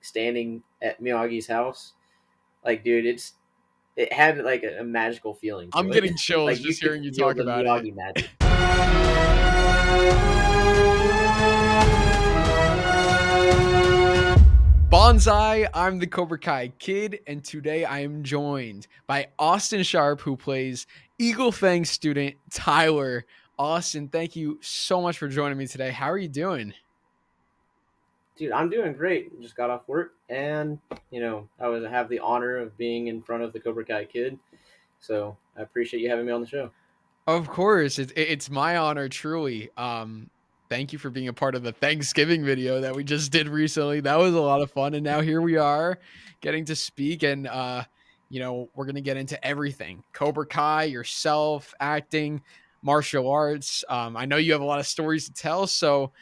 standing at Miyagi's house. Like, dude, it had like a magical feeling I'm to it. getting chills Like, you just could hearing you feel talk the about it. Miyagi magic. Bonsai, I'm the Cobra Kai Kid, and today I am joined by Austin Sharp, who plays Eagle Fang student Tyler. Austin, thank you so much for joining me today. How are you doing? Dude, I'm doing great. Just got off work, and I have the honor of being in front of the Cobra Kai Kid. So I appreciate you having me on the show. Of course, it's my honor, truly. Thank you for being a part of the Thanksgiving video that we just did recently. That was a lot of fun, and now here we are, getting to speak, and we're gonna get into everything: Cobra Kai, yourself, acting, martial arts. I know you have a lot of stories to tell, so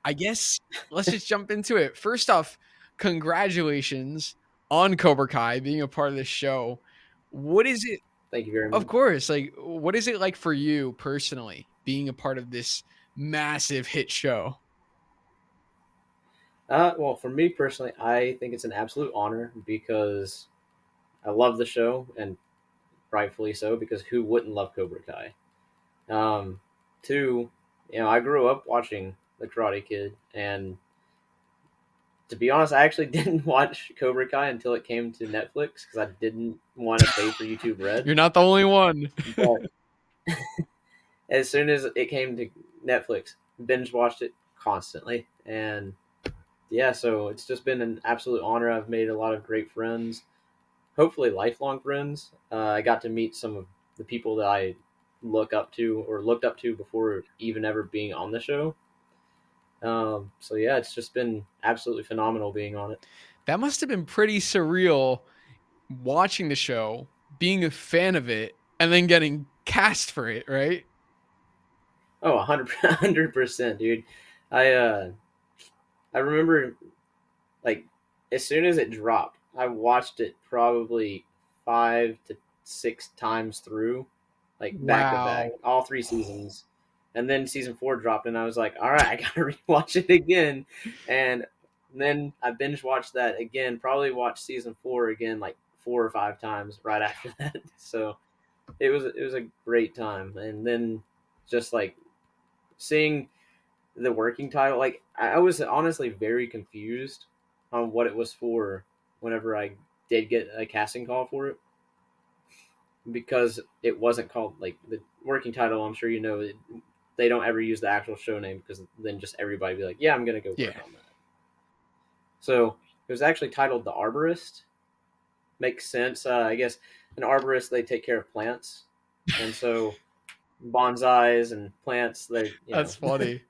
I guess let's just jump into it. First off, congratulations on Cobra Kai being a part of this show. What is it Thank you very of much. course. Like, what is it like for you personally being a part of this massive hit show? Well, for me personally, I think it's an absolute honor because I love the show, and rightfully so, because who wouldn't love Cobra Kai? Um, Two, I grew up watching The Karate Kid, and to be honest, I actually didn't watch Cobra Kai until it came to Netflix because I didn't want to pay for YouTube Red. You're not the only one. But as soon as it came to Netflix, binge watched it constantly, and yeah, so it's just been an absolute honor. I've made a lot of great friends, hopefully lifelong friends. I got to meet some of the people that I looked up to before even ever being on the show. So yeah, it's just been absolutely phenomenal being on it. That must have been pretty surreal watching the show, being a fan of it, and then getting cast for it, right? Oh, 100%, dude. I uh, I remember, like, as soon as it dropped, I watched it probably 5 to 6 times through, like back to back, Wow. all 3 seasons. And then season 4 dropped, and I was like, all right, I gotta rewatch it again. And then I binge watched that again, probably watched season 4 again like 4 or 5 times right after that. So it was a great time. And then just like seeing the working title, like I was honestly very confused on what it was for whenever I did get a casting call for it, because it wasn't called like the working title. I'm sure they don't ever use the actual show name, because then just everybody be like, yeah, I'm gonna go Yeah. work on that. So it was actually titled The Arborist. Makes sense. I guess an arborist, they take care of plants, and so bonsais and plants, they That's funny.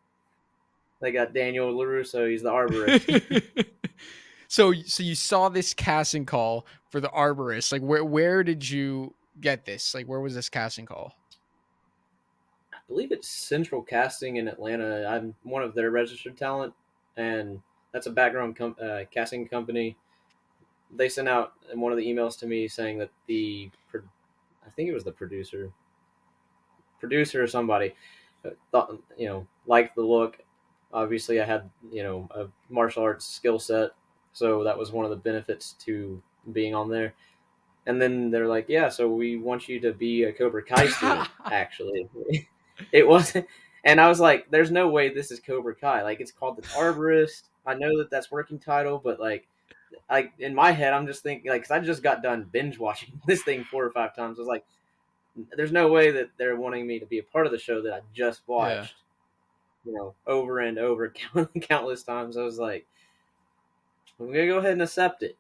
they got Daniel LaRusso. He's the arborist. So you saw this casting call for the arborist. Like, where did you get this? Like, where was this casting call? I believe it's Central Casting in Atlanta. I'm one of their registered talent, and that's a casting company. They sent out in one of the emails to me saying that I think it was the producer or somebody, thought, liked the look. Obviously, I had a martial arts skill set, so that was one of the benefits to being on there. And then they're like, yeah, so we want you to be a Cobra Kai student, actually. It wasn't. And I was like, there's no way this is Cobra Kai. Like, it's called the Arborist. I know that that's working title, but like in my head, I'm just thinking, like, because I just got done binge watching this thing 4 or 5 times. I was like, there's no way that they're wanting me to be a part of the show that I just Yeah. watched, over and over countless times. I was like, I'm gonna go ahead and accept it,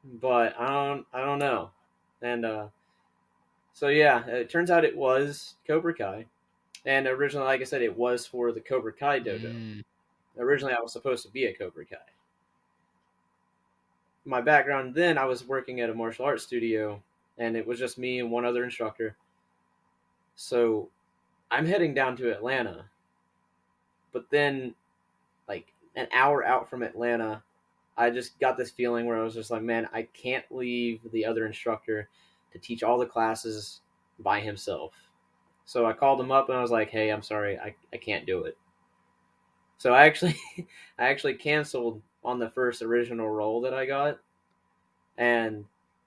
but I don't know. And so yeah, it turns out it was Cobra Kai, and originally, like I said, it was for the Cobra Kai dojo. Mm. Originally, I was supposed to be a Cobra Kai. My background then, I was working at a martial arts studio, and it was just me and one other instructor. So I'm heading down to Atlanta, but then, like an hour out from Atlanta, I just got this feeling where I was just like, man, I can't leave the other instructor to teach all the classes by himself. So I called him up and I was like, hey, I'm sorry, I can't do it. So I actually I actually canceled on the first original roll that I got, and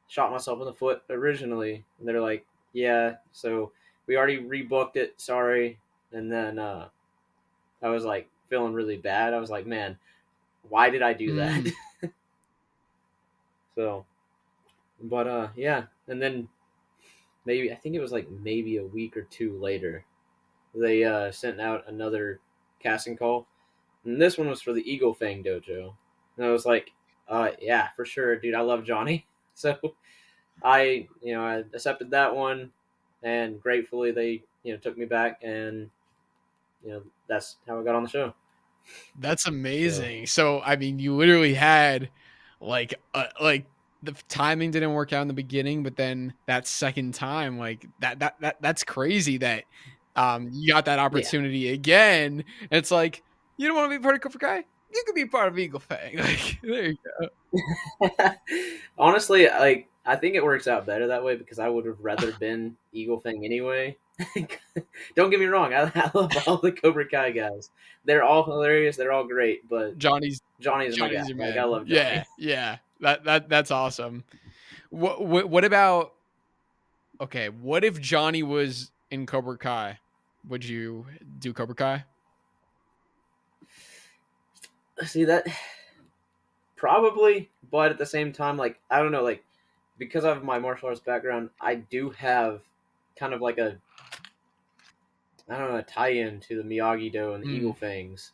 shot myself in the foot originally. And they're like, "Yeah, so we already rebooked it. Sorry." And then I was like feeling really bad. I was like, "Man, why did I do that?" Mm. So, but yeah. And then maybe I think it was like maybe a week or two later, they sent out another casting call, and this one was for the Eagle Fang Dojo. And I was like, yeah, for sure, dude. I love Johnny. So I accepted that one, and gratefully they took me back, and that's how I got on the show. That's So amazing. So, I mean, you literally had like the timing didn't work out in the beginning, but then that second time, like that's crazy that you got that yeah. opportunity again. It's like you don't want to be part of Cobra Kai? You could be part of Eagle Fang. Like there you go. Honestly, like I think it works out better that way because I would have rather been Eagle Fang anyway. Don't get me wrong, I love all the Cobra Kai guys. They're all hilarious. They're all great, but Johnny's Johnny's my guy. Johnny's your Like I man. love Yeah, Johnny. yeah. That's awesome. What about okay, what if Johnny was in Cobra Kai? Would you do Cobra Kai? See that probably, but at the same time, like I don't know, like because of my martial arts background, I do have kind of like a I don't know a tie-in to the Miyagi Do and the Eagle Mm, Fangs,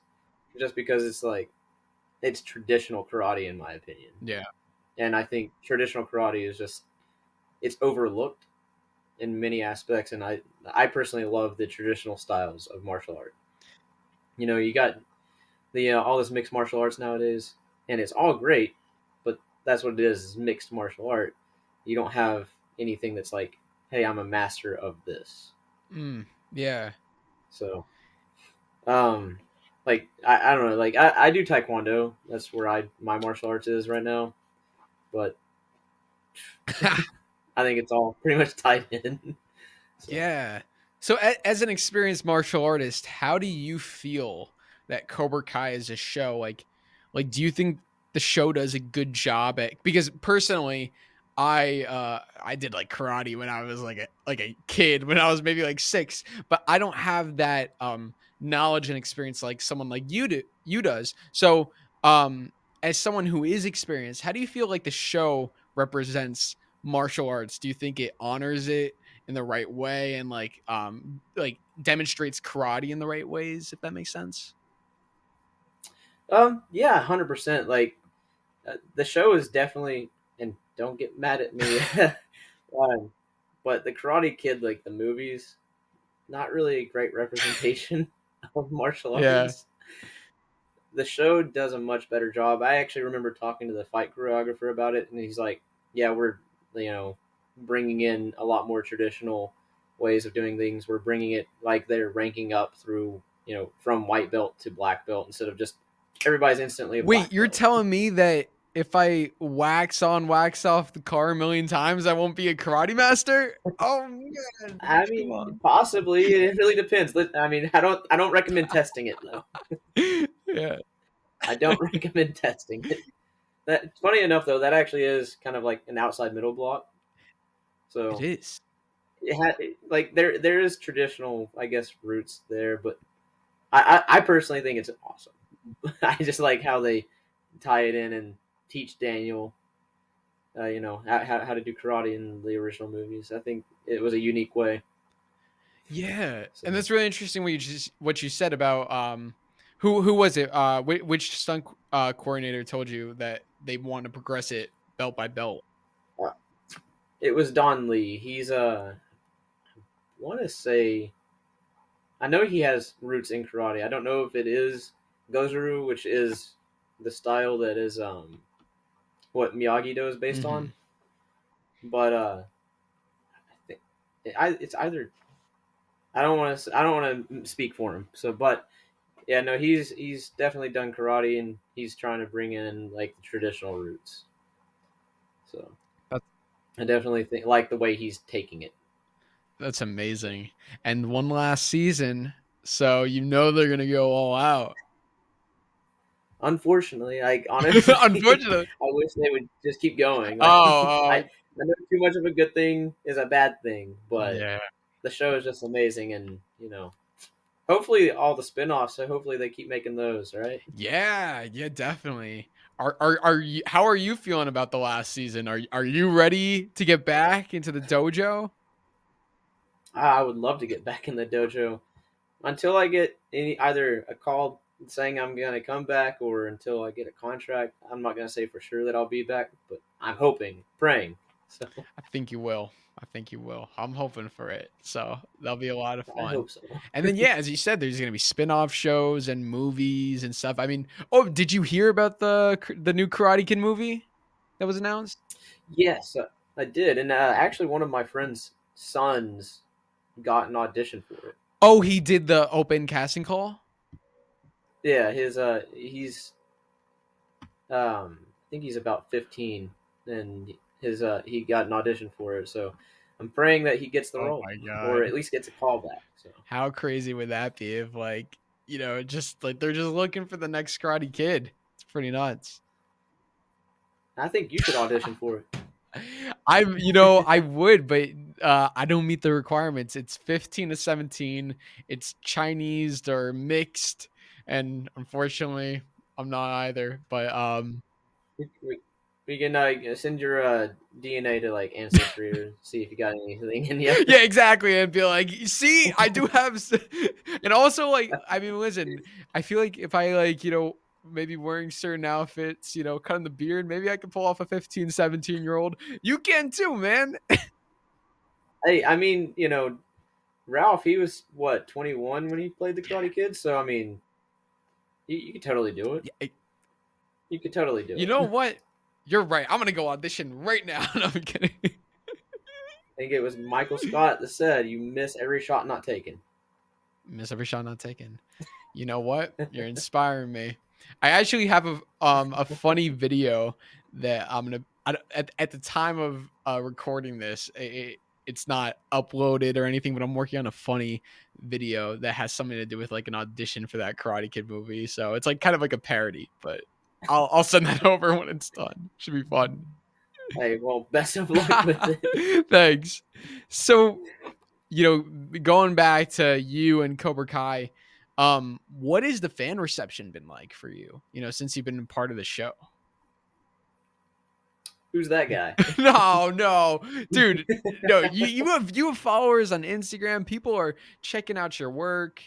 just because it's like it's traditional karate in my opinion, yeah. and I think traditional karate is just it's overlooked in many aspects, and I personally love the traditional styles of martial art. You got the all this mixed martial arts nowadays, and it's all great, but that's what it is mixed martial art. You don't have anything that's like, hey, I'm a master of this. Mm, yeah. So, um, like I don't know, like I do taekwondo. That's where my martial arts is right now, but I think it's all pretty much tied in. So, Yeah. So as an experienced martial artist, how do you feel that Cobra Kai is a show? Like do you think the show does a good job at because personally I did like karate when I was like a kid when I was maybe like 6, but I don't have that knowledge and experience like someone like you does. So as someone who is experienced, how do you feel like the show represents martial arts? Do you think it honors it in the right way and like demonstrates karate in the right ways, if that makes sense? yeah, 100%. Like the show is definitely, and don't get mad at me, but the Karate Kid, like the movies, not really a great representation of martial Yeah. arts. The show does a much better job. I actually remember talking to the fight choreographer about it, and he's like, "Yeah, we're you know bringing in a lot more traditional ways of doing things. We're bringing it like they're ranking up through from white belt to black belt instead of just everybody's instantly a Wait, black you're belt." telling me that if I wax on, wax off the car a million times, I won't be a karate master? Oh man, I come mean, on. possibly. It really depends. I mean, I don't recommend testing it though. Yeah, I don't recommend testing it. That funny enough though, that actually is kind of like an outside middle block. it So is. it had like there is traditional, I guess, roots there, but I personally think it's awesome. I just like how they tie it in and teach Daniel, how to do karate in the original movies. I think it was a unique way. Yeah, and So that's really interesting what you said about who was it? Which stunt coordinator told you that they want to progress it belt by belt? uh, it was Don Lee. He's want to say I know he has roots in karate. I don't know if it is Goju, which is the style that is what Miyagi Do is based Hmm. on, but I think it's either I don't want to speak for him. So, but yeah, no, he's definitely done karate and he's trying to bring in like the traditional roots. So That's I definitely think like the way he's taking it. that's amazing. And one last season, so you know they're gonna go all out. Unfortunately, like honestly, Unfortunately. I wish they would just keep going. Like Oh, I know too much of a good thing is a bad thing, but yeah. the show is just amazing, and hopefully all the spin-offs. So hopefully they keep making those. Right? Yeah, yeah, definitely. Are you how are you feeling about the last season? Are you ready to get back into the dojo? I would love to get back in the dojo until I get either a call saying I'm gonna come back, or until I get a contract. I'm not gonna say for sure that I'll be back, but I'm hoping, praying. So I think you will. I think you will. I'm hoping for it. So that'll be a lot of I fun. hope so. And then yeah, as you said, there's gonna be spin-off shows and movies and stuff. I mean, oh, did you hear about the new Karate Kid movie that was announced? Yes, I did, and actually, one of my friend's sons got an audition for it. Oh, he did the open casting call. Yeah, he's I think he's about 15, and he got an audition for it. So I'm praying that he gets the Oh role, my or god. at least gets a call back. So How crazy would that be if just like they're just looking for the next Karate Kid? It's pretty nuts. I think you should audition for it. I would, but I don't meet the requirements. It's 15 to 17. It's Chinese or mixed, and unfortunately, I'm not either. But We can send your DNA to like Ancestry or see if you got anything in you. yeah, exactly, and be like, see, I do have, and also like, I mean, listen, I feel like if I like, maybe wearing certain outfits, cutting the beard, maybe I could pull off a 15, 17-year-old. You can too, man. Hey, I mean, Ralph, he was what 21 when he played the Karate Kid. So I mean, you could totally do it. Yeah, You could totally do you it. know I what? You're right. I'm gonna go audition right now. No, I'm kidding. think it was Michael Scott that said, "You miss every shot not taken." Miss every shot not taken. You know what? You're inspiring me. I actually have a funny video that I'm gonna at the time of recording this. It's not uploaded or anything, but I'm working on a funny video that has something to do with like an audition for that Karate Kid movie. So it's like kind of like a parody, but I'll send that over when it's done. Should be fun. Hey, well, best of luck with it. Thanks. So going back to you and Cobra Kai, what has the fan reception been like for you? Since you've been part of the show. Who's that guy? No, no, dude, no. You have followers on Instagram. People are checking out your work.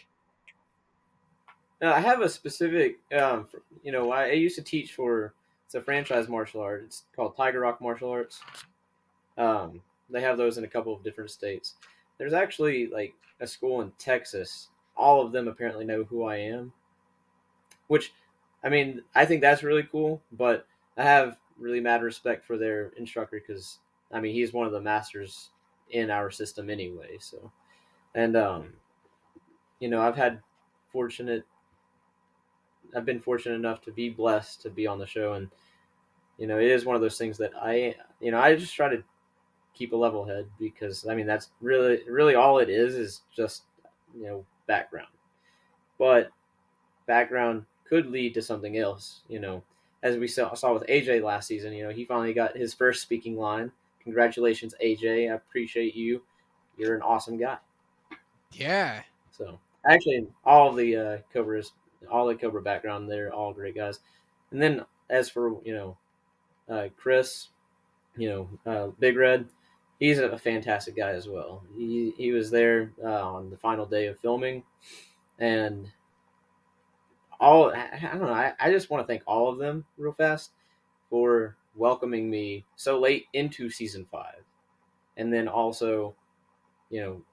I have a specific, I used to teach for it's a franchise martial art. It's called Tiger Rock Martial Arts. They have those in a couple of different states. There's actually like a school in Texas. All of them apparently know who I am, which, I mean, I think that's really cool. But I have really mad respect for their instructor because, I mean, he's one of the masters in our system anyway. So, and I've had fortunate. I've been fortunate enough to be blessed to be on the show, and it is one of those things that I just try to keep a level head because I mean that's really all it is just background, but background could lead to something else. As we saw with AJ last season, he finally got his first speaking line. Congratulations, AJ! I appreciate you. You're an awesome guy. Yeah, So actually, all the Cobras, all the Cobra background, they're all great guys. And then as for Chris, Big Red, he's a fantastic guy as well. He was there on the final day of filming, and I don't know. I just want to thank all of them real fast for welcoming me so late into season 5, and then also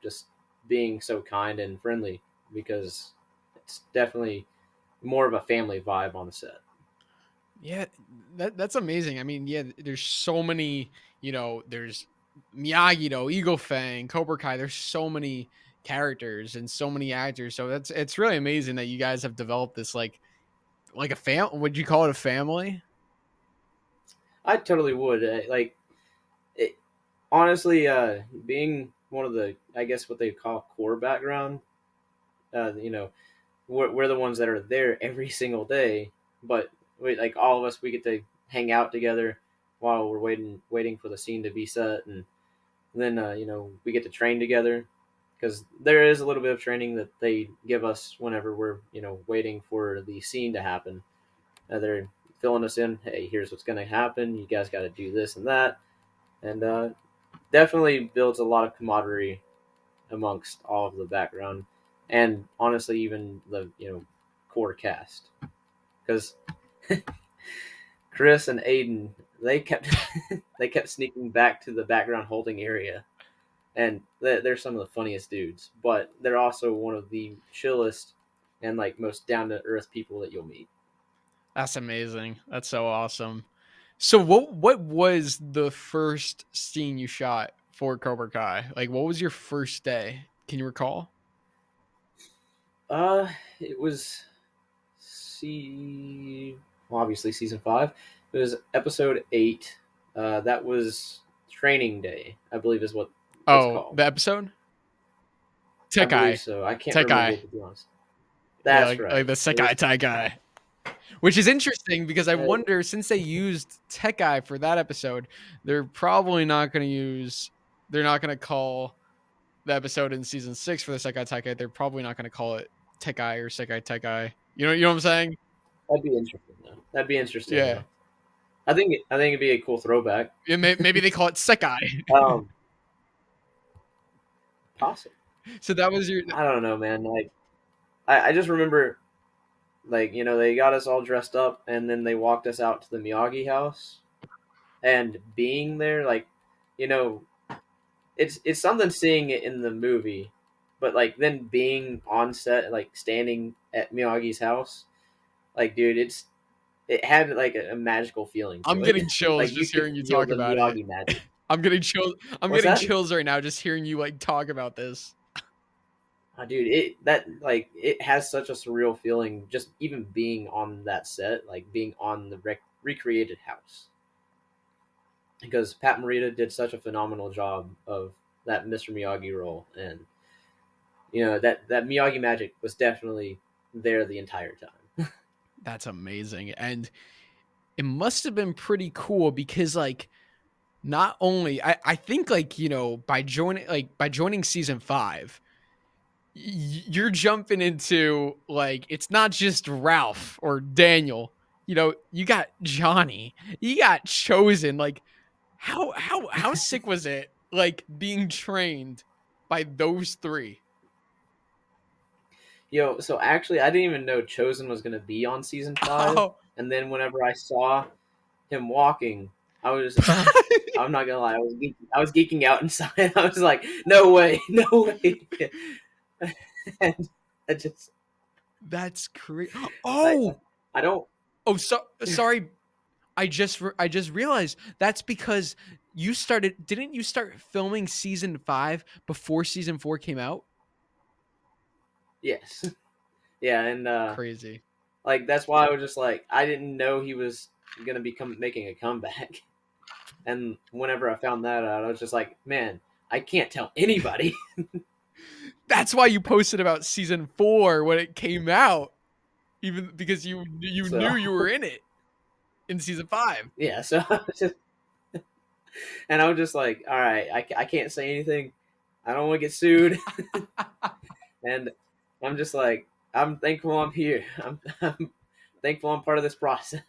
just being so kind and friendly because it's definitely more of a family vibe on the set. yeah, that's amazing. I mean, yeah, there's so many. There's Miyagi-Do, Eagle Fang, Cobra Kai. There's so many characters and so many actors. So it's really amazing that you guys have developed this like a fam. Would you call it a family? I totally would. Like, it, honestly, being one of the, I guess what they call core background, we're the ones that are there every single day. but like all of us, we get to hang out together while we're waiting for the scene to be set, and then we get to train together because there is a little bit of training that they give us whenever we're waiting for the scene to happen. They're filling us in. Hey, here's what's going to happen. You guys got to do this and that, and definitely builds a lot of camaraderie amongst all of the background, and honestly, even the core cast, because Chris and Aiden, they kept they kept sneaking back to the background holding area, and they're some of the funniest dudes. But they're also one of the chillest and like most down to earth people that you'll meet. That's amazing. That's so awesome. So what was the first scene you shot for Cobra Kai? Like, what was your first day? Can you recall? It was see, well, obviously season 5. It was episode 8. That was training day, I believe, is what it's Oh, called. the episode? I believe Tekai. so. I can't remember Tekai. to be honest. Yeah, That's like right. the It was Sekai Tekai. Which is interesting because I uh, wonder, since they used Tekai for that episode, they're probably not going to use. They're not going to call the episode in season 6 for the Sekai Tekai. They're probably not going to call it Tekai or Sekai Tekai. You know what I'm saying? that'd be interesting though. That'd be interesting Yeah. though. I think it'd be a cool throwback. Maybe they call it Sekai. Um, Possible. So that was your. I don't know, man. Like I just remember, like they got us all dressed up, and then they walked us out to the Miyagi house, and being there, like you know, it's something seeing it in the movie, but like then being on set, like standing at Miyagi's house, like dude, it had like a magical feeling to I'm it. getting chills Like you just could hearing you feel talk the about it. Miyagi magic. I'm getting chills. I'm What's getting that? chills right now just hearing you like talk about this. Oh, dude, it has such a surreal feeling just even being on that set, like being on the recreated house. Because Pat Morita did such a phenomenal job of that Mr. Miyagi role, and that Miyagi magic was definitely there the entire time. That's amazing. And it must have been pretty cool because like not only I think like by joining season 5 you're jumping into like it's not just Ralph or Daniel, you got Johnny, you got Chosen. Like how sick was it like being trained by those 3? So actually, I didn't even know Chosen was going to be on season 5, Oh. and then whenever I saw him walking, I was I'm not gonna lie, I was geeking out inside. I was like, no way, no way. And I just That's crazy. I Oh, I don't. sorry. I just realized that's because didn't you start filming season 5 before season 4 came out? Yes, yeah, and Crazy. like that's why I was just like I didn't know he was gonna be making a comeback. And whenever I found that out, I was just like, man, I can't tell anybody. That's why you posted about season 4 when it came out, even because you So knew you were in it in season 5. yeah, so I was just like, all right, I can't say anything. I don't want to get sued, and I'm just like, I'm thankful I'm here. I'm thankful I'm part of this process.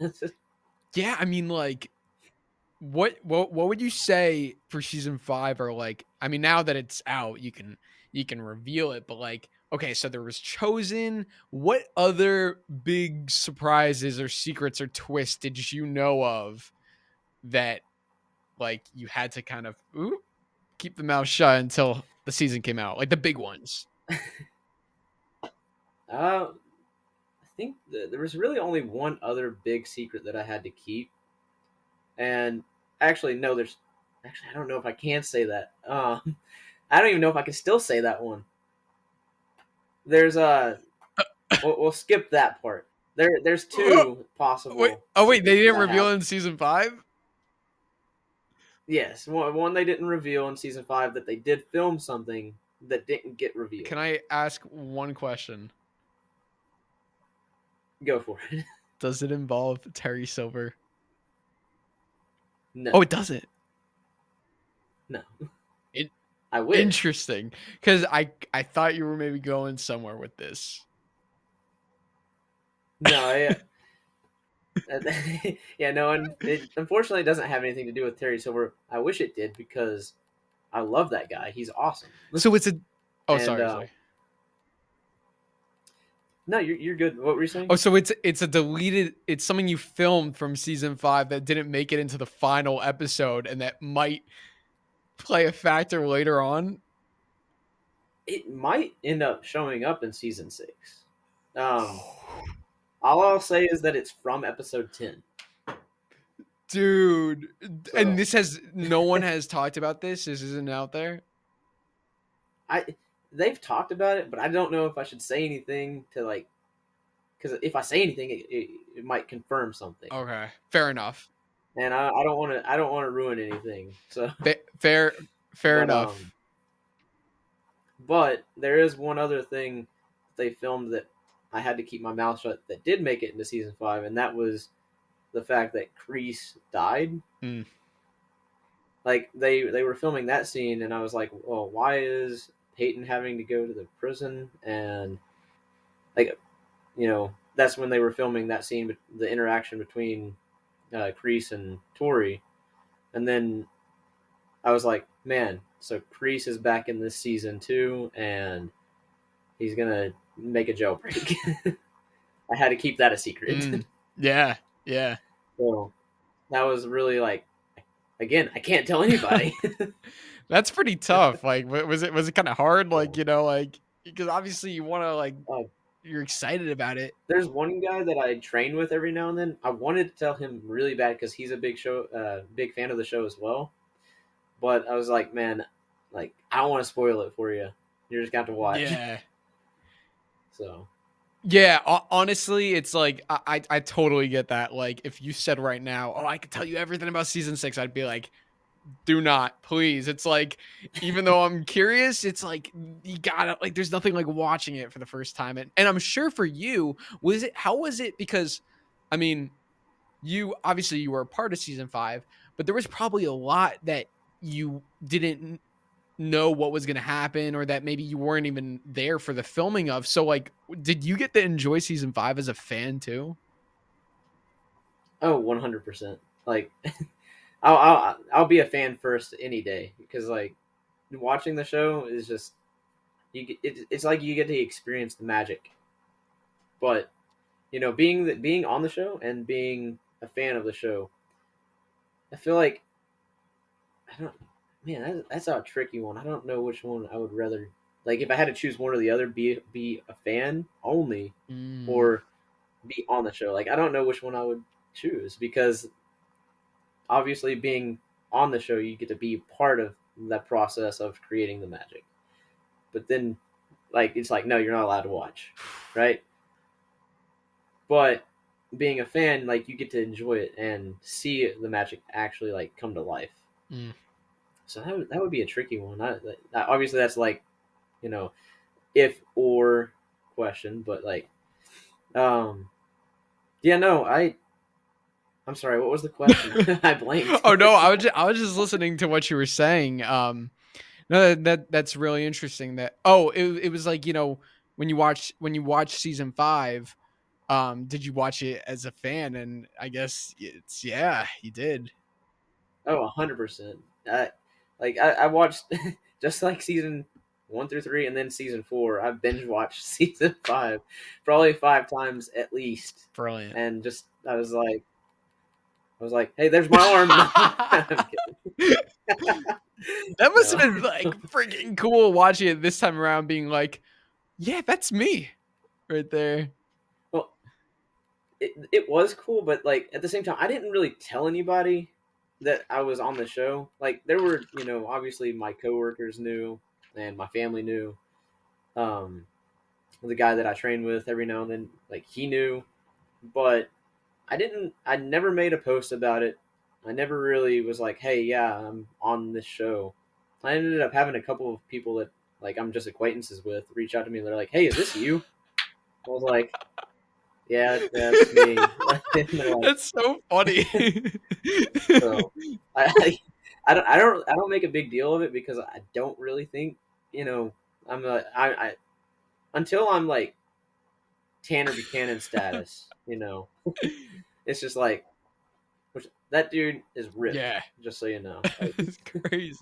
Yeah, I mean like what would you say for season 5? Or like, I mean, now that it's out, you can reveal it, but like, okay, so there was Chosen. What other big surprises or secrets or twists did you know of that like you had to kind of keep the mouth shut until the season came out, like the big ones? I think there was really only one other big secret that I had to keep, and actually, no, there's actually I don't know if I can say that. I don't even know if I can still say that one. There's we'll skip that part. There's two Wait, possible oh wait, they secrets that didn't I reveal have. it in season 5? Yes, one they didn't reveal in season 5 that they did film something that didn't get Can revealed. I ask one question? Go for it. Does it involve Terry Silver? No, Oh, it doesn't. no. It I wish. Interesting, because I thought you were maybe going somewhere with this. No, yeah, no, and it unfortunately doesn't have anything to do with Terry Silver. I wish it did because I love that guy. He's awesome. So it's a. Oh, And sorry. no, you're good. What were you saying? Oh, so it's a deleted. It's something you filmed from season 5 that didn't make it into the final episode, and that might play a factor later on. It might end up showing up in season 6. Um, all I'll say is that it's from episode 10. Dude, and So this has no one has talked about this. This isn't out there. I they've talked about it, but I don't know if I should say anything to like because if I say anything, it might confirm something, Okay, fair enough. and I don't want to ruin anything. So, Fair but enough. but there is one other thing they filmed that I had to keep my mouth shut that did make it into season 5, and that was the fact that Kreese died. Mm. Like they were filming that scene, and I was like, well, why is Peyton having to go to the prison? And like, that's when they were filming that scene, the interaction between Kreese and Tori, and then I was like, man, so Kreese is back in this season too, and he's gonna make a jailbreak. I had to keep that a secret. Yeah, yeah. So that was really like, again, I can't tell anybody. That's pretty tough. Like, was it kind of hard? Like, So, like because obviously you want to like uh, you're excited about it. there's one guy that I train with every now and then. I wanted to tell him really bad because he's a big fan of the show as well. But I was like, man, like I don't want to spoil it for you. You're just got to watch. Yeah. So Yeah, honestly, it's like I totally get that. Like, if you said right now, "Oh, I could tell you everything about season 6," I'd be like, "Do not, please." It's like, even though I'm curious, it's like you gotta like. There's nothing like watching it for the first time, and I'm sure for you, was it? How was it? Because, I mean, you obviously you were a part of season 5, but there was probably a lot that you didn't know what was going to happen, or that maybe you weren't even there for the filming of. So like, did you get to enjoy season 5 as a fan too? 100%. Like I'll be a fan first any day because like watching the show is just it's like you get to experience the magic. But being on the show and being a fan of the show, I feel like I don't. Man, that's a tricky one. I don't know which one I would rather. Like, if I had to choose one or the other, be a fan only, Mm, or be on the show. Like, I don't know which one I would choose because obviously, being on the show, you get to be part of that process of creating the magic. But then, like, it's like, no, you're not allowed to watch, right? But being a fan, like, you get to enjoy it and see the magic actually like come to life. mm. So that would be a tricky one. Obviously, that's like you know if or question, but like yeah, no, I'm sorry. What was the question? I blanked. Oh no, I was just listening to what you were saying. No, that's really interesting. That it was like when you watch season 5. Did you watch it as a fan? And I guess it's yeah, you did. 100%. I watched just like season 1 through 3, and then season 4. I binge watched season 5 probably 5 times at least, Brilliant. and just I was like, hey, there's my arm. No, I'm kidding. That must have No. been like freaking cool watching it this time around, being like, yeah, that's me right there. Well, it was cool, but like at the same time, I didn't really tell anybody that I was on the show. Like there were, obviously my coworkers knew and my family knew. Um, the guy that I train with every now and then, like he knew, but I didn't. I never made a post about it. I never really was like, hey, yeah, I'm on this show. I ended up having a couple of people that like I'm just acquaintances with reach out to me. And they're like, hey, is this you? I was like, Yeah, that's me. And they're like, That's so funny. so I, I don't make a big deal of it because I don't really think, you know, I until I'm like Tanner Buchanan status, it's just like, which that dude is ripped, Yeah. just so you know, like It's crazy.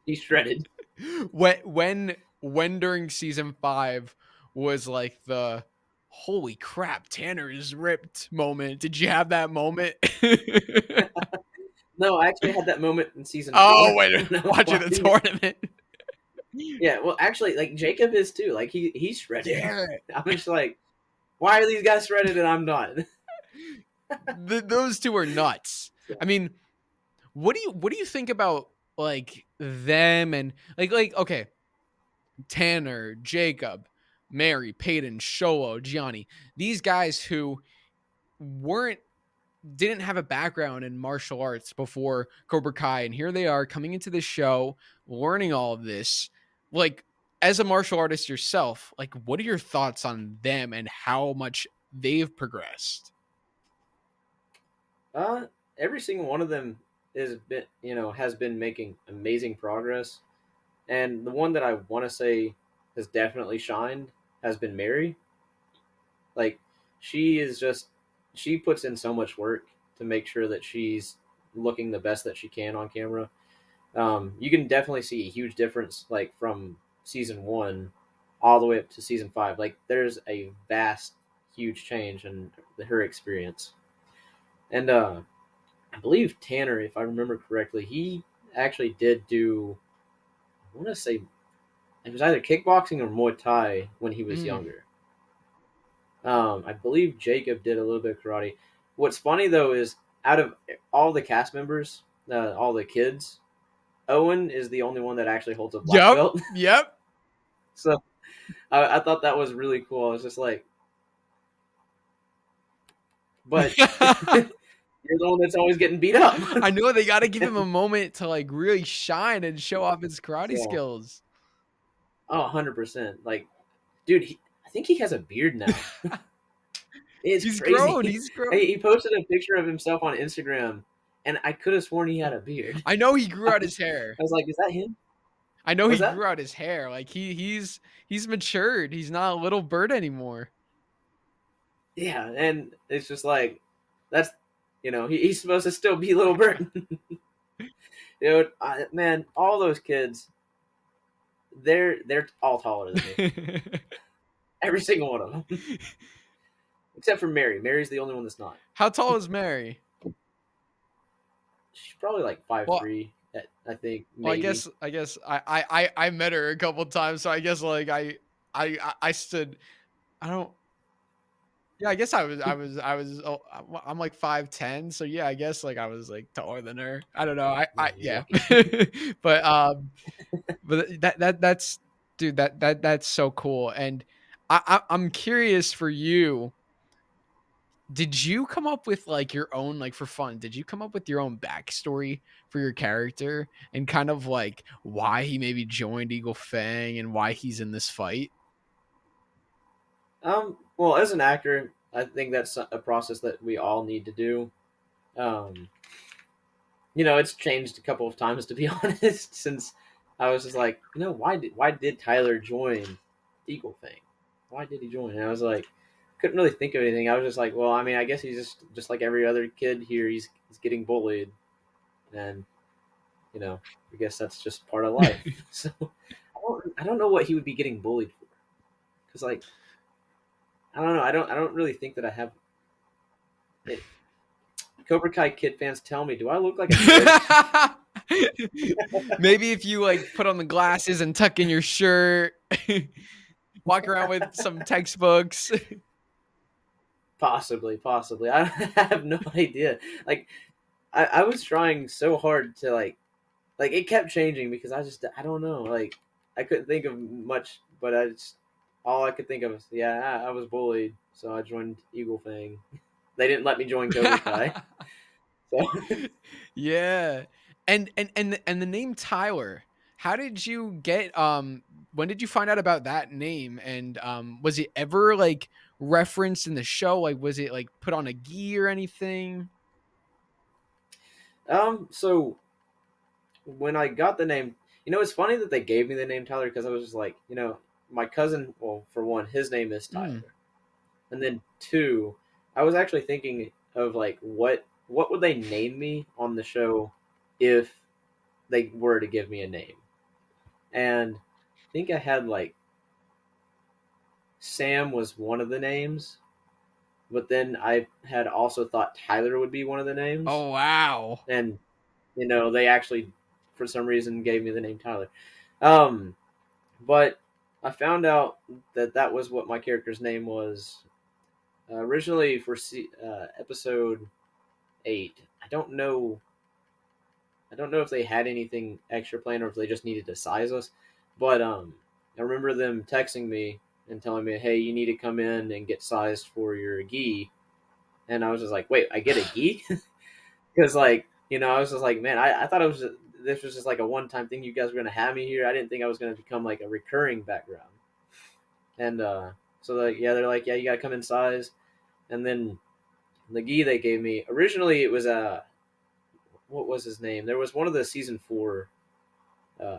he's shredded. When during season 5 was like the holy crap, Tanner is ripped moment. Did you have that moment? No, I actually had that moment in season Oh, 4 when when I was watching the watching it. tournament. Yeah, well, actually, like Jacob is too. Like he's shredded. Yeah. I'm just like, why are these guys shredded and I'm not? Those two are nuts. I So, mean, what do you think about like them and like okay, Tanner, Jacob, Mary, Peyton, Sholo, Gianni, these guys who weren't didn't have a background in martial arts before Cobra Kai, and here they are coming into this show, learning all of this. Like, as a martial artist yourself, like, what are your thoughts on them and how much they've progressed? uh, every single one of them has been making amazing progress, and the one that I want to say has definitely shined has been Mary. Like, she is just she puts in so much work to make sure that she's looking the best that she can on camera. You can definitely see a huge difference, like from season 1 all the way up to season 5. Like there's a vast, huge change in her experience. And I believe Tanner, if I remember correctly, he actually did do. I want to say it was either kickboxing or Muay Thai when he was Mm. younger. I believe Jacob did a little bit of karate. What's funny though is out of all the cast members, all the kids, Owen is the only one that actually holds a black Yep. belt. Yep. So I thought that was really cool. I was just like, but you're the one that's always getting beat up. I know they got to give him a moment to like really shine and show off his karate So, skills. oh, 100%. Like, dude, I think he has a beard now. It's He's grown. crazy. He's grown. He posted a picture of himself on Instagram, and I could have sworn he had a beard. I know he grew I out his hair. was like, is that him? I know he Was that? grew out his hair. Like he's matured. He's not a little bird anymore. Yeah, and it's just like, that's, he's supposed to still be Little Bird. Dude, man, all those kids, they're all taller than me. Every single one of them. Except for Mary. Mary's the only one that's not. How tall is Mary? She's probably like five Well, three. I think well, I maybe. guess I guess I met her a couple times, so I guess like I stood. I don't. Yeah, I guess I was. Oh, I'm like 5'10", so yeah, I guess like I was like taller than her. I don't know. Yeah, I you're yeah, lucky. but that's dude that's so cool, and I'm curious for you. Did you come up with like your own like for fun? Did you come up with your own backstory for your character and kind of like why he maybe joined Eagle Fang and why he's in this fight? Well, as an actor, I think that's a process that we all need to do. Um, it's changed a couple of times to be honest. Since I was just like, why did Tyler join Eagle Fang? Why did he join? And I was like, couldn't really think of anything. I was just like, well, I mean, I guess he's just like every other kid here. He's getting bullied, and I guess that's just part of life. So I don't know what he would be getting bullied for, because like I don't know. I don't really think that I have it. Cobra Kai kid fans tell me, do I look like a kid? Maybe if you like put on the glasses and tuck in your shirt, walk around with some textbooks. Possibly, possibly. I have no idea. Like I was trying so hard to like it kept changing because I don't know. Like I couldn't think of much, but all I could think of was I was bullied, so I joined Eagle Fang. They didn't let me join Cobra Kai, so Yeah. And the name Tyler, how did you get when did you find out about that name? And was it ever like referenced in the show? Like, was it like put on a gi or anything? So when I got the name, it's funny that they gave me the name Tyler because I was just like, my cousin. Well, for one, his name is Mm. Tyler, and then two, I was actually thinking of like what would they name me on the show if they were to give me a name, and I think I had like Sam was one of the names, but then I had also thought Tyler would be one of the names, Oh wow. and they actually for some reason gave me the name Tyler. Um, but I found out that that was what my character's name was originally for episode 8. I don't know if they had anything extra planned or if they just needed to size us. But I remember them texting me and telling me, "Hey, you need to come in and get sized for your gi." And I was just like, "Wait, I get a gi?" Because I was just like, "Man, I thought this was just like a one time thing. You guys were gonna have me here. I didn't think I was gonna become like a recurring background." And so they're like, "Yeah, you gotta come in size." And then the gi they gave me originally it was a what was his name? There was one of the season 4 uh,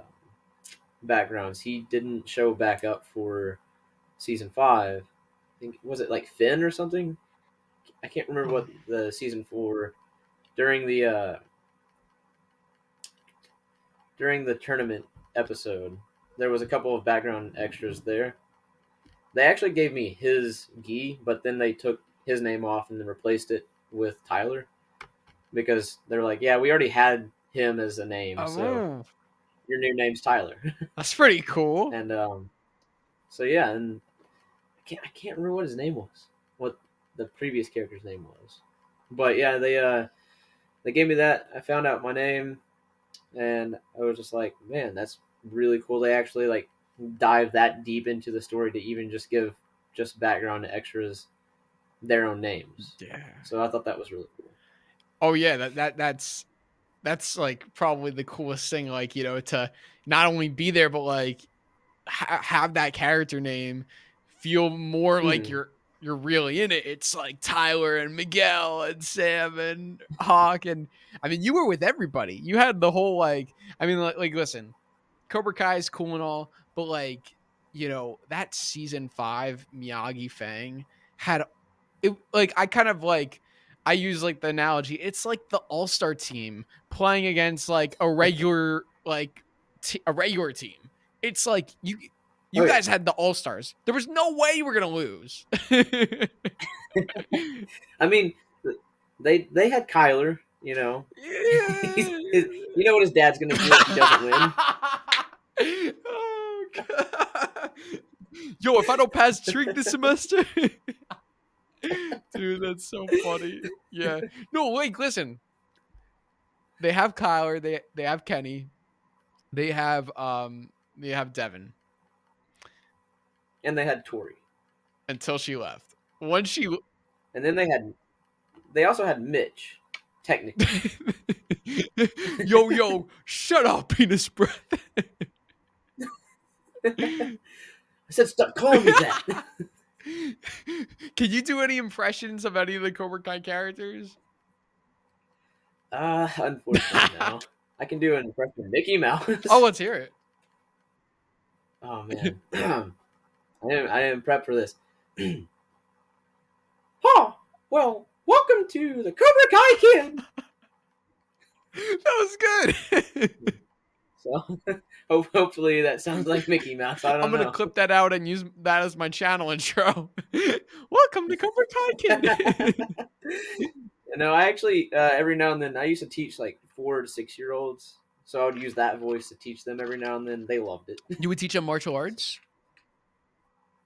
backgrounds. He didn't show back up for season 5. I think was it like Finn or something? I can't remember what the season 4 during the tournament episode. There was a couple of background extras there. They actually gave me his gi, but then they took his name off and then replaced it with Tyler because they're like, yeah, we already had him as a name, so Oh, your new name's Tyler. that's pretty cool. And so yeah, and I can't remember what his name was, what the previous character's name was, but yeah, they gave me that. I found out my name, and I was just like, man, that's really cool. They actually like dive that deep into the story to even just give just background extras their own names. Yeah. So I thought that was really cool. Oh yeah, that's like probably the coolest thing. Like, to not only be there, but like have that character name feel more like Mm-hmm. you're really in it. It's like Tyler and Miguel and Sam and Hawk, and I mean you were with everybody. You had the whole like, I mean, like listen, Cobra Kai is cool and all, but like, that season 5 Miyagi Fang had it. Like, I kind of like, I use like the analogy, it's like the all-star team playing against like a regular like a regular team. It's like Oh you yeah. guys had the all-stars. There was no way you were gonna lose. I mean, they had Kyler. Yeah. You know what his dad's gonna do if he doesn't win. Oh, God. Yo, if I don't pass drink this semester, dude, that's so funny. Yeah. No, like, listen. They have Kyler. They have Kenny. They have Devin And they had Tori, until she left. Once she, and then they also had Mitch, technically. yo, shut up, penis breath. I said, stop calling me that. Can you do any impressions of any of the Cobra Kai characters? Unfortunately, no. I can do an impression of Mickey Mouse. Oh, let's hear it. Oh man, I didn't prep for this. Oh, well, welcome to the Cobra Kai Kid. That was good. So, hopefully that sounds like Mickey Mouse. I I'm don't gonna know. clip that out and use that as my channel intro. Welcome to Cobra Kai Kid. I actually every now and then I used to teach like 4 to 6 year olds, so I would use that voice to teach them every now and then. They loved it. You would teach them martial arts?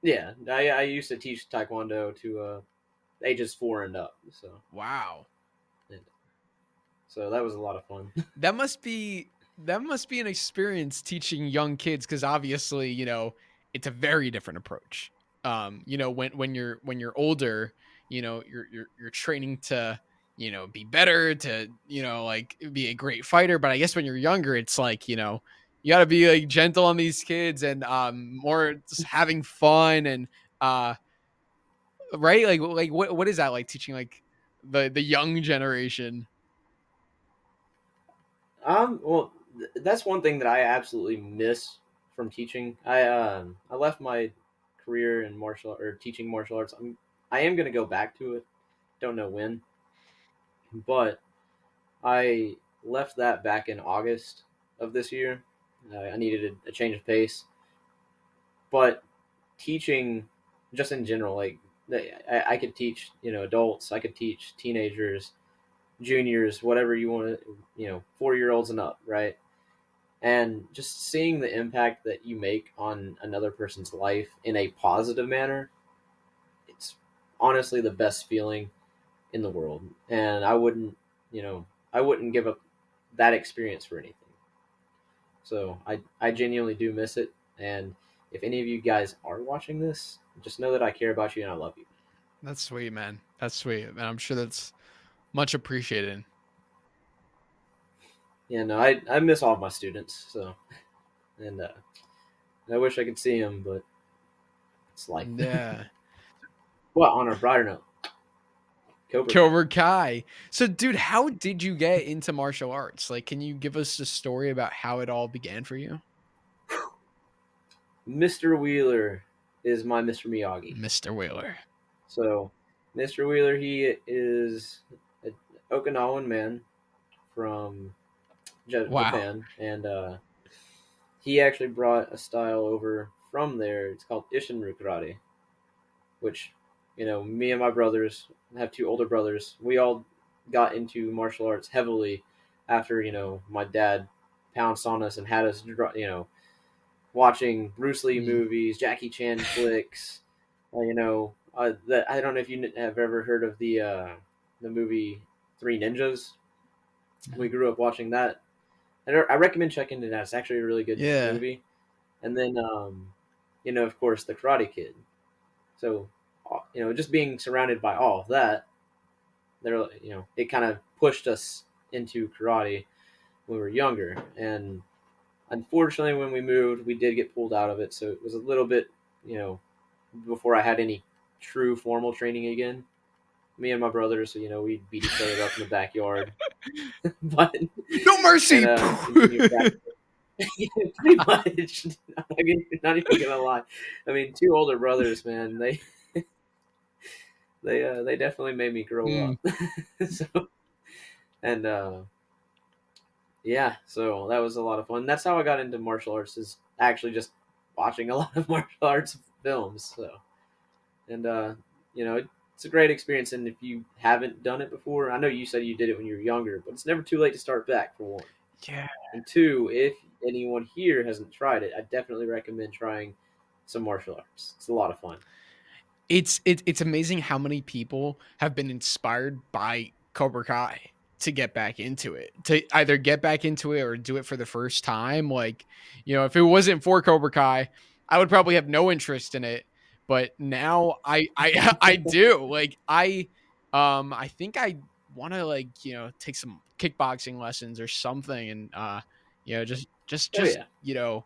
Yeah, I used to teach Taekwondo to ages 4 and up. Wow. So that was a lot of fun. That must be an experience teaching young kids, because obviously, it's a very different approach. When you're older, you're training to, be better, to, like be a great fighter. But I guess when you're younger, it's like, you got to be like gentle on these kids and more just having fun and right? Like what is that like teaching like the young generation? Well, that's one thing that I absolutely miss from teaching. I left my career in teaching martial arts. I am going to go back to it. Don't know when, but I left that back in August of this year. I needed a change of pace, but teaching just in general, like I could teach, adults. I could teach teenagers, juniors, whatever you want to, 4 year olds and up, right? And just seeing the impact that you make on another person's life in a positive manner, it's honestly the best feeling in the world. And you know, I wouldn't give up that experience for anything. So I genuinely do miss it. And if any of you guys are watching this, just know that I care about you and I love you. That's sweet, man. That's sweet, and I'm sure that's much appreciated. Yeah, no, I miss all of my students. So, and I wish I could see them, but it's life. Yeah. Well, on a brighter note, Cobra Kai. Cobra Kai. So, dude, how did you get into martial arts? Like, can you give us a story about how it all began for you? Mr. Wheeler is my Mr. Miyagi. Mr. Whaler. So, Mr. Wheeler, he is an Okinawan man from Wow. Japan, and he actually brought a style over from there. It's called Ishinru Karate, which, me and my brothers, I have two older brothers. We all got into martial arts heavily after, my dad pounced on us and had us, watching Bruce Lee Mm. movies, Jackie Chan flicks. That I don't know if you have ever heard of the movie Three Ninjas. We grew up watching that. I recommend checking it out. It's actually a really good Yeah. movie. And then, of course, the Karate Kid. So, just being surrounded by all of that, it kind of pushed us into karate when we were younger. And unfortunately, when we moved, we did get pulled out of it. So it was a little bit, you know, before I had any true formal training again. Me and my brothers, so we'd beat each other up in the backyard, but No mercy. and continue practice. Pretty much. Not even gonna lie. I mean, two older brothers, man. They definitely made me grow Mm. up. So and yeah, so that was a lot of fun. That's how I got into martial arts. Is actually just watching a lot of martial arts films. So and it's a great experience. And if you haven't done it before, I know you said you did it when you were younger, but it's never too late to start back. For one, Yeah. and two, if anyone here hasn't tried it, I definitely recommend trying some martial arts. It's a lot of fun. It's amazing how many people have been inspired by Cobra Kai to get back into it, to either get back into it or do it for the first time. Like, if it wasn't for Cobra Kai, I would probably have no interest in it. But now I I do. Like I think I want to like, take some kickboxing lessons or something and Oh just, yeah.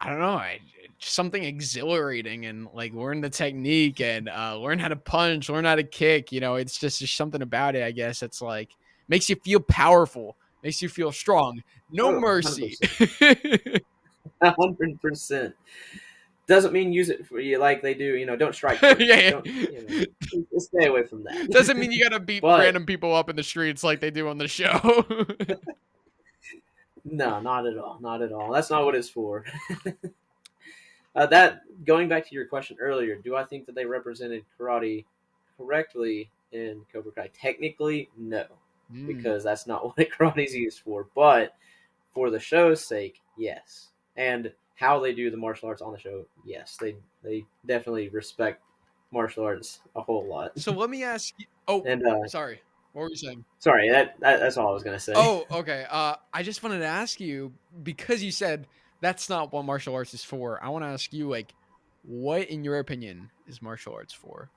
I don't know, something exhilarating and like learn the technique and learn how to punch, learn how to kick. It's just something about it. I guess it's like makes you feel powerful, makes you feel strong. No Oh, mercy. 100%. 100%. Doesn't mean use it for you like they do. Don't strike first. Yeah, Don't yeah. stay away from that. Doesn't mean you gotta beat But random people up in the streets like they do on the show. no, not at all. Not at all. That's not what it's for. That going back to your question earlier, do I think that they represented karate correctly in Cobra Kai? Technically, no, Mm. because that's not what karate is used for. But for the show's sake, yes. And how they do the martial arts on the show, yes, they definitely respect martial arts a whole lot. So let me ask you. Oh, And sorry. What were you saying? sorry, that's all I was gonna say. Oh, okay. I just wanted to ask you because you said that's not what martial arts is for. I want to ask you, like, what, in your opinion, is martial arts for?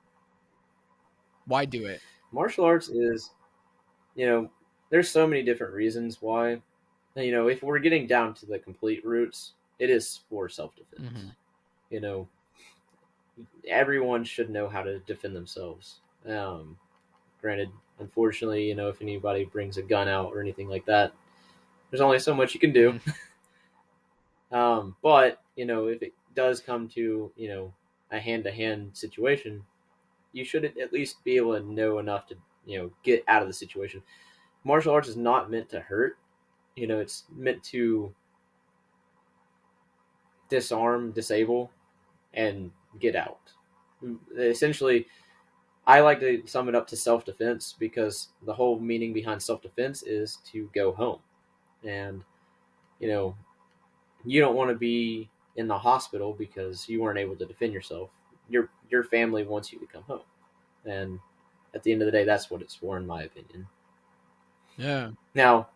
Why do it? Martial arts is, you know, there's so many different reasons why. If we're getting down to the complete roots, it is for self defense. Hmm. You know, everyone should know how to defend themselves. Um, Granted, unfortunately, if anybody brings a gun out or anything like that, there's only so much you can do. Mhm. But if it does come to a hand-to-hand situation, you should at least be able to know enough to get out of the situation. Martial arts is not meant to hurt. It's meant to disarm, disable, and get out. Essentially, I like to sum it up to self defense because the whole meaning behind self defense is to go home. And, you know, you don't want to be in the hospital because you weren't able to defend yourself. Your family wants you to come home. And at the end of the day, that's what it's for, in my opinion. Yeah. Now,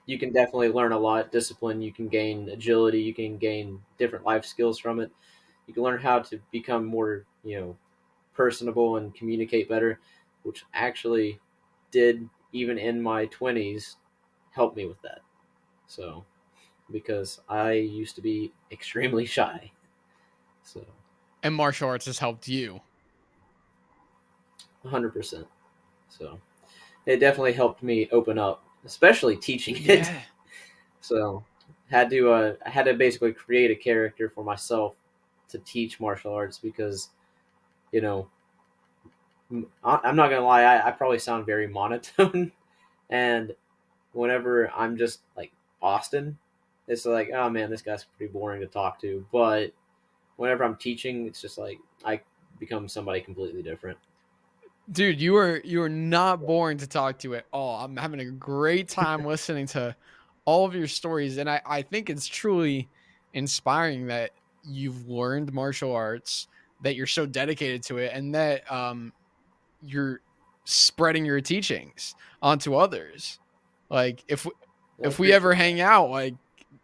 you can definitely learn a lot discipline. You can gain agility. You can gain different life skills from it. You can learn how to become more, personable and communicate better, which actually did, even in my 20s, help me with that. So, because I used to be extremely shy. So, And martial arts has helped you. 100%. So, it definitely helped me open up, especially teaching it. Yeah. So, I had to basically create a character for myself to teach martial arts because, you know, I'm not gonna lie, I probably sound very monotone, and whenever I'm just like Austin, it's like, oh man, this guy's pretty boring to talk to. But whenever I'm teaching, it's just like I become somebody completely different. Dude, you are not boring to talk to at all. I'm having a great time listening to all of your stories, and I think it's truly inspiring that you've learned martial arts, that you're so dedicated to it, and that you're spreading your teachings onto others. Like I if we ever appreciate that. hang out, like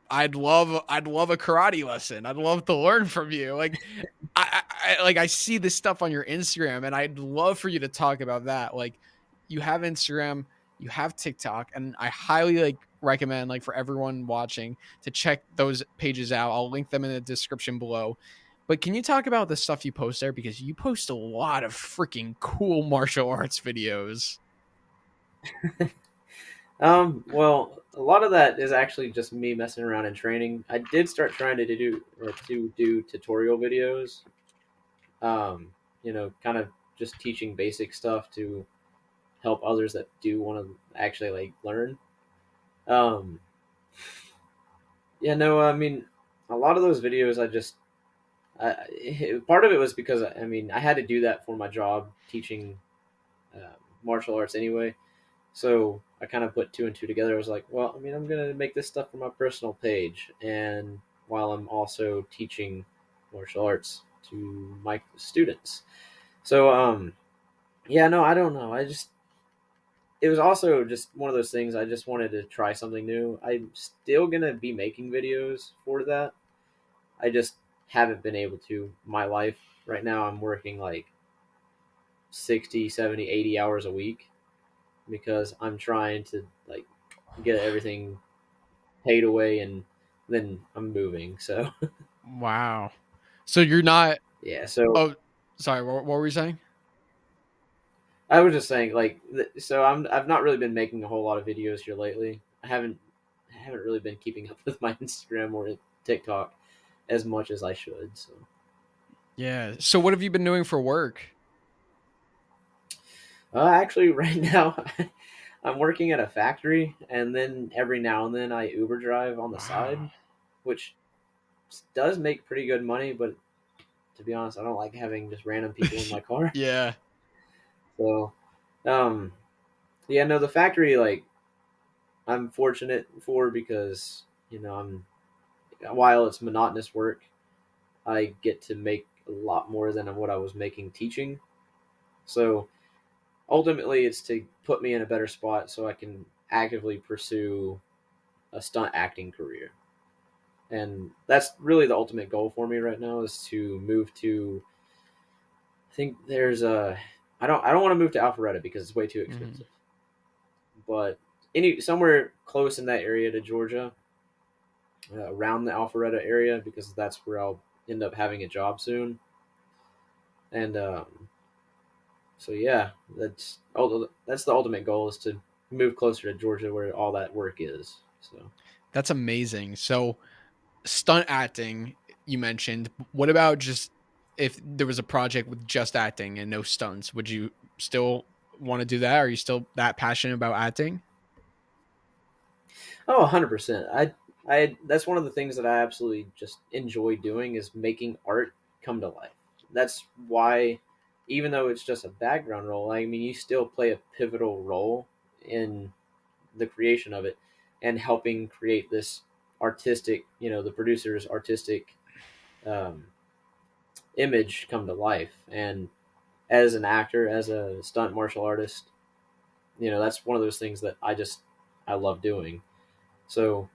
I'd love a karate lesson. I'd love to learn from you. Like I see this stuff on your Instagram, and I'd love for you to talk about that. Like you have Instagram, you have TikTok, and I highly recommend for everyone watching to check those pages out. I'll link them in the description below. But can you talk about the stuff you post there, because you post a lot of freaking cool martial arts videos? Well, a lot of that is actually just me messing around and training. I did start trying to do tutorial videos. Kind of just teaching basic stuff to help others that do want to actually like learn. Um, yeah, no, I mean, a lot of those videos, part of it was because I mean I had to do that for my job teaching martial arts anyway. So I kind of put two and two together. I was like, well, I mean, I'm gonna make this stuff for my personal page, and while I'm also teaching martial arts to my students. So yeah, no, I don't know. It was also just one of those things. I just wanted to try something new. I'm still gonna be making videos for that. I just haven't been able to. My life right now, I'm working like 60, 70, 80 hours a week because I'm trying to like get everything paid away and then I'm moving. So, Wow. So you're not. yeah. So Oh, sorry. What were you saying? I was just saying like so I've not really been making a whole lot of videos here lately. I haven't really been keeping up with my Instagram or TikTok as much as I should. So, Yeah. So what have you been doing for work? actually right now I'm working at a factory, and then every now and then I Uber drive on the Wow. side, which does make pretty good money. But to be honest, I don't like having just random people in my car. Yeah. So, um, yeah, no, the factory like I'm fortunate for because I'm while it's monotonous work, I get to make a lot more than what I was making teaching. So ultimately, it's to put me in a better spot so I can actively pursue a stunt acting career. And that's really the ultimate goal for me right now is to move to. I think there's a. I don't want to move to Alpharetta because it's way too Mhm. expensive. But somewhere close in that area to Georgia, around the Alpharetta area, because that's where I'll end up having a job soon. And so yeah, that's the ultimate goal, is to move closer to Georgia where all that work is. So That's amazing. So stunt acting you mentioned. What about just if there was a project with just acting and no stunts? Would you still want to do that? Are you still that passionate about acting? oh, 100%. I that's one of the things that I absolutely just enjoy doing, is making art come to life. That's why, even though it's just a background role, I mean, you still play a pivotal role in the creation of it, and helping create this artistic, the producer's artistic um, image come to life. And as an actor, as a stunt martial artist, that's one of those things that I love doing. So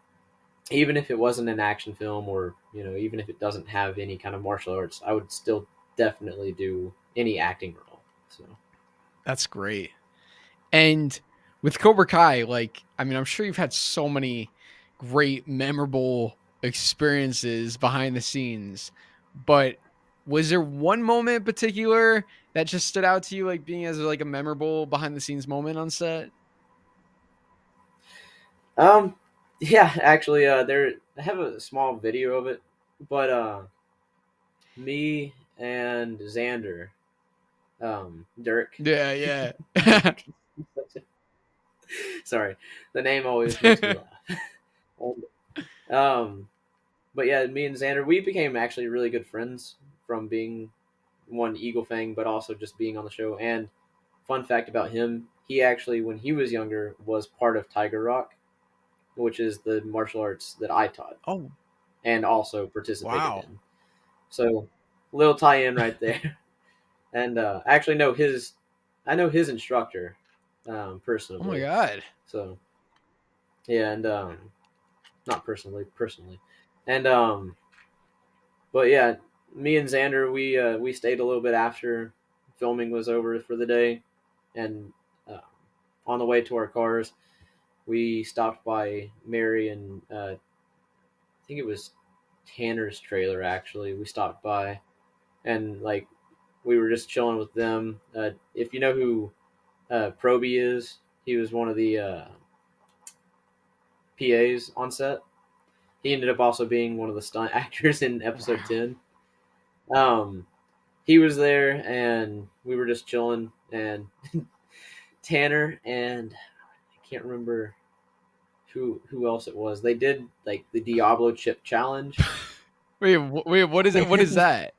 even if it wasn't an action film, or even if it doesn't have any kind of martial arts, I would still definitely do any acting role. So That's great. And with Cobra Kai, like, I mean, I'm sure you've had so many great, memorable experiences behind the scenes, but was there one moment in particular that just stood out to you, like being as like a memorable behind the scenes moment on set? um yeah, actually, there I have a small video of it, but me and Xander, Dirk. Yeah, yeah. Sorry, the name always makes me laugh. And, but yeah, me and Xander, we became actually really good friends from being one Eagle Fang, but also just being on the show. And fun fact about him, he actually, when he was younger, was part of Tiger Rock, which is the martial arts that I taught Oh, and also participated wow. in. So little tie-in right there. And actually, I know his instructor, Oh my personally. god. So yeah, and not personally, and but yeah, me and Xander, we stayed a little bit after filming was over for the day, and uh, on the way to our cars, we stopped by Mary and I think it was Tanner's trailer. Actually, we stopped by, and like we were just chilling with them. If you know who Proby is, he was one of the PAs on set. He ended up also being one of the stunt actors in episode Wow. 10. Um, he was there, and we were just chilling. And Tanner and I can't remember who else it was. They did like the Diablo chip challenge, Wait, what is it? What is and that?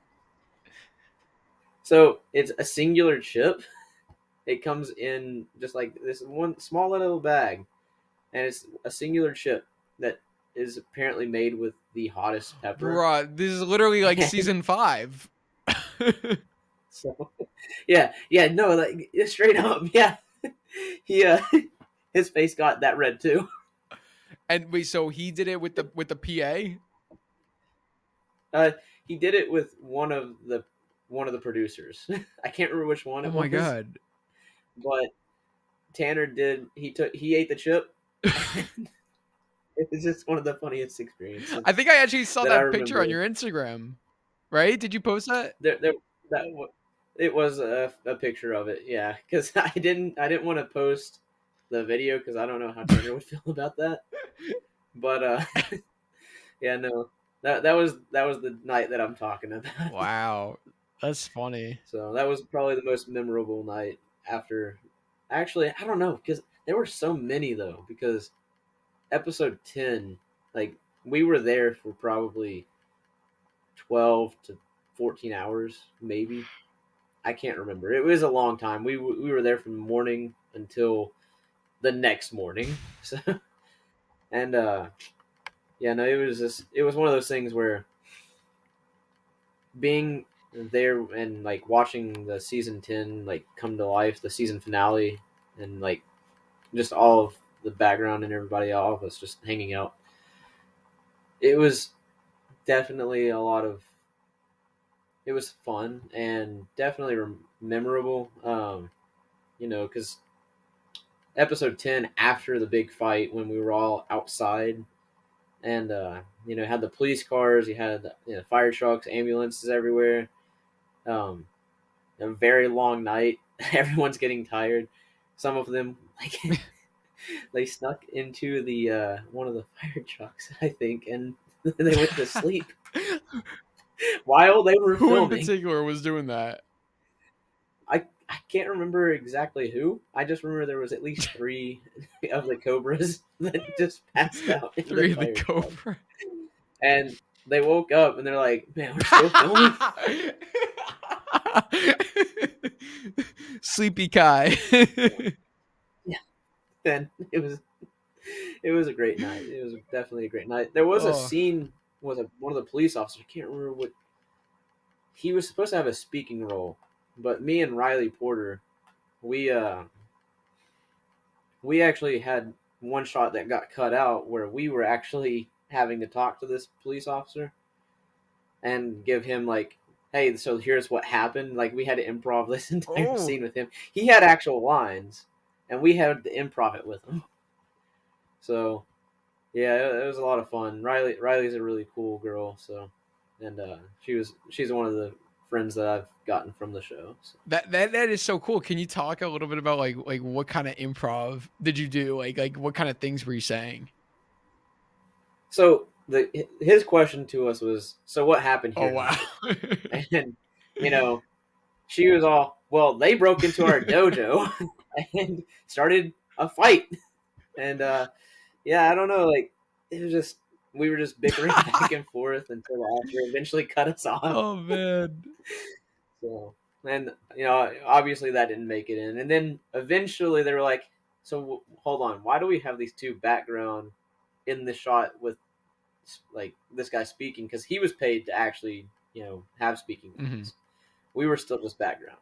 so it's a singular chip. It comes in just like this one small little bag, and it's a singular chip that is apparently made with the hottest pepper. Bruh, this is literally like And season 5. so, yeah, yeah, no, like straight up, yeah. He his face got that red too. And wait, so he did it with the PA? Uh, he did it with one of the producers. I can't remember which one Oh it my was, god. but Tanner did. He ate the chip. And it was just one of the funniest experiences I think I actually saw that I that picture on remember. your Instagram. Right? Did you post that? There that it was a picture of it, yeah. Because I didn't want to post the video because I don't know how Tanner would feel about that. But yeah, no, that was the night that I'm talking about. Wow. That's funny. So that was probably the most memorable night after. Actually, I don't know because there were so many though. Because episode 10, like we were there for probably 12 to 14 hours, maybe. I can't remember. It was a long time. We were there from morning until the next morning. So and yeah, no, it was one of those things where being there and like watching the season 10 like come to life, the season finale, and like just all of the background and everybody, all of us just hanging out. It was definitely a lot of. It was fun and definitely memorable. Because episode 10, after the big fight when we were all outside, and had the police cars, you had fire trucks, ambulances everywhere. Um, a very long night. Everyone's getting tired. Some of them like they snuck into the one of the fire trucks, I think, and they went to sleep while they were Who in filming. particular was doing that? I can't remember exactly who. I just remember there was at least 3 of the Cobras that just passed out in the 3 of the fire truck. Cobra. And they woke up and they're like, "Man, we're still filming." Sleepy Kai. Yeah. Then it was a great night. It was definitely a great night. There was a Oh. scene with one of the police officers. I can't remember what he was supposed to have a speaking role, but me and Riley Porter, we we actually had one shot that got cut out where we were actually having to talk to this police officer and give him like, hey, so here's what happened. Like we had to improv this entire Oh. scene with him. He had actual lines, and we had to improv it with him. So yeah, it was a lot of fun. Riley's a really cool girl. So, and she's one of the friends that I've gotten from the show. So. That is so cool. Can you talk a little bit about like what kind of improv did you do? Like what kind of things were you saying? So his question to us was, so what happened Oh here wow. tonight? And you know, she was all, well, they broke into our dojo and started a fight. And yeah, I don't know, like it was just we were just bickering back and forth until the actor eventually cut us off. Oh man. So, and obviously that didn't make it in. And then eventually they were like, so hold on, why do we have these 2 background in the shot with like this guy speaking? Because he was paid to actually have speaking lines. Mm-hmm. We were still just background,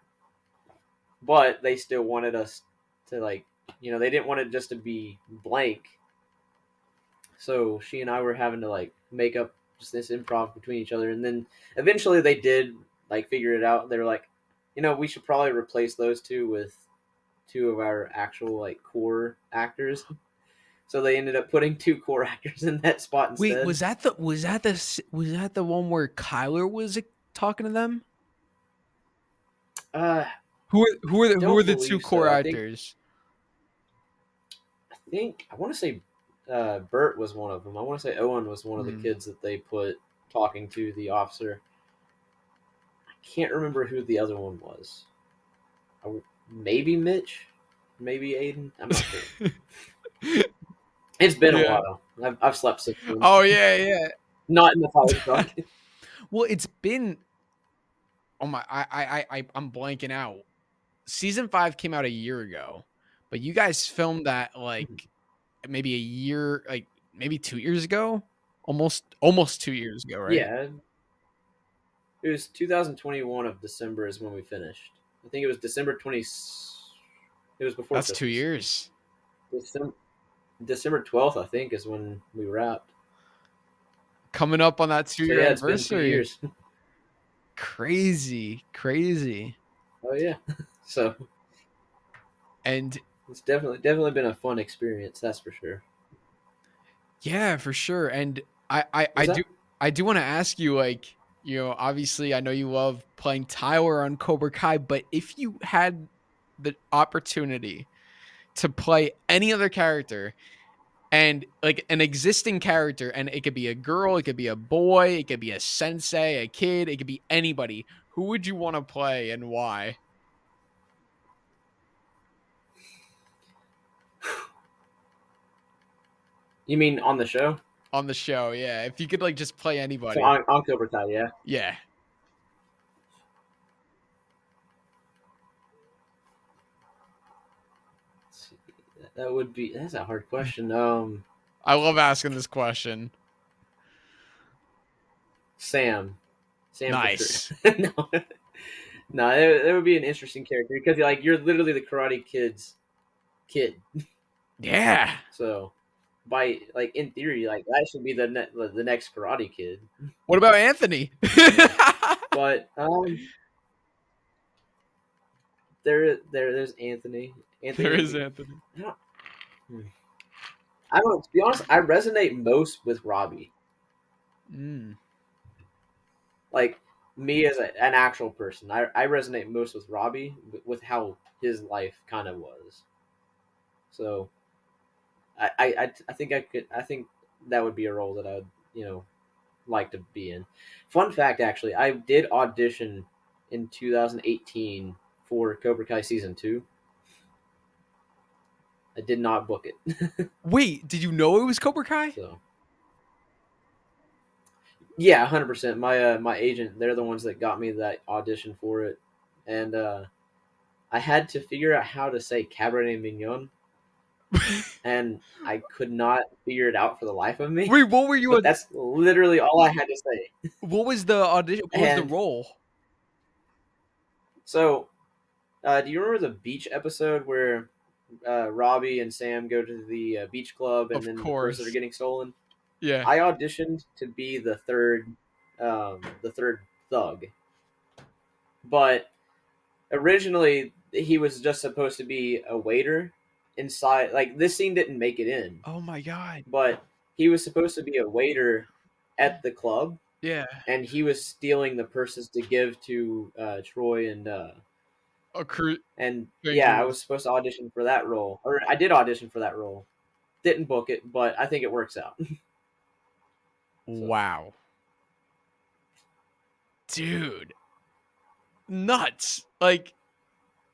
but they still wanted us to like they didn't want it just to be blank. So she and I were having to like make up just this improv between each other, and then eventually they did like figure it out. They were like, we should probably replace those 2 with 2 of our actual like core actors. So they ended up putting 2 core actors in that spot Wait, instead. was that the one where Kyler was talking to them? Uh, Who don't were the 2 believe so. core I think actors? I want to say Bert was one of them. I want to say Owen was one of the Mm. kids that they put talking to the officer. I can't remember who the other one was. Maybe Mitch, maybe Aiden. I'm not sure. It's been a Yeah. while. I've slept since then. Oh yeah, yeah. Not in the fire truck. Well, it's been oh my I'm blanking out. Season 5 came out a year ago, but you guys filmed that like maybe a year, like maybe 2 years ago? Almost 2 years ago, right? Yeah, it was 2021 of December is when we finished. I think it was December 20. It was before That's 2 Christmas. years. December 12th, I think, is when we wrapped. Coming up on that So 2-year yeah, it's been 2 anniversary. years. Crazy, crazy. Oh yeah. So And it's definitely been a fun experience. That's for sure. yeah, for sure. And I I, Was I do that? I do want to ask you, like, obviously I know you love playing Tyler on Cobra Kai, but if you had the opportunity to play any other character and like an existing character, and it could be a girl, it could be a boy, it could be a sensei, a kid, it could be anybody, who would you want to play and why? You mean on the show? On the show, yeah. If you could like just play So anybody. on Cobra Kai, yeah. Yeah. Let's see. That would be. That's a hard question. I love asking this question. Sam, Sam for sure. Nice. No, no, that would be an interesting character because like you're literally the Karate Kid's kid. Yeah. So by like in theory, like that should be the next Karate Kid. What about Anthony? But there's Anthony. There Anthony. is Anthony. I don't, I don't know. To be honest, I resonate most with Robbie. Mm. Like me as an actual person, I resonate most with Robbie with how his life kind of was. So I think I think that would be a role that I would like to be in. Fun fact, actually, I did audition in 2018 for Cobra Kai season 2. I did not book it. Wait, did you know it was Cobra Kai? So yeah, 100%. My agent, they're the ones that got me that audition for it, and I had to figure out how to say Cabernet Mignon, and I could not figure it out for the life of me. Wait, what were you? But that's literally all I had to say. What was the audition? What was the And role? so, do you remember the beach episode where Robbie and Sam go to the beach club, and Of then the purses are course. getting stolen? Yeah. I auditioned to be the third thug, but originally he was just supposed to be a waiter inside. Like this scene didn't make it in, Oh my god. but he was supposed to be a waiter at the club, Yeah. and he was stealing the purses to give to Troy A cru- and yeah, I was Fingers. supposed to audition for that role, or I did audition for that role. Didn't book it, but I think it works out. So Wow. Dude. Nuts. Like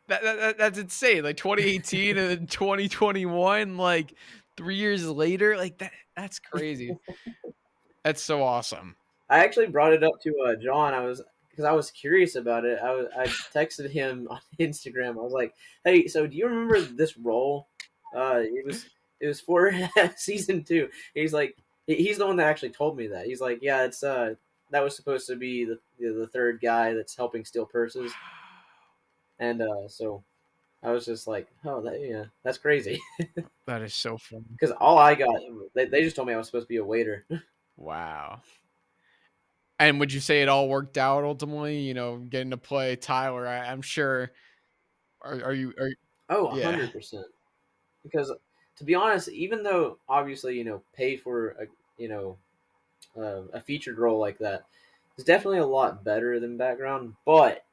that's insane. Like 2018 and then 2021, like 3 years later, like that's crazy. That's so awesome. I actually brought it up to John. I was because I was curious about it. I texted him on Instagram. I was like, "Hey, so do you remember this role? It was for season 2." He's like, he's the one that actually told me that. He's like, "Yeah, it's that was supposed to be the third guy that's helping steal purses." And so I was just like, "Oh, yeah, that's crazy." That is so funny. Because all I got, they just told me I was supposed to be a waiter. Wow. And would you say it all worked out ultimately? Getting to play Tyler, I'm sure. Are you? Oh, Yeah. 100%. Because to be honest, even though obviously pay for a featured role like that is definitely a lot better than background, but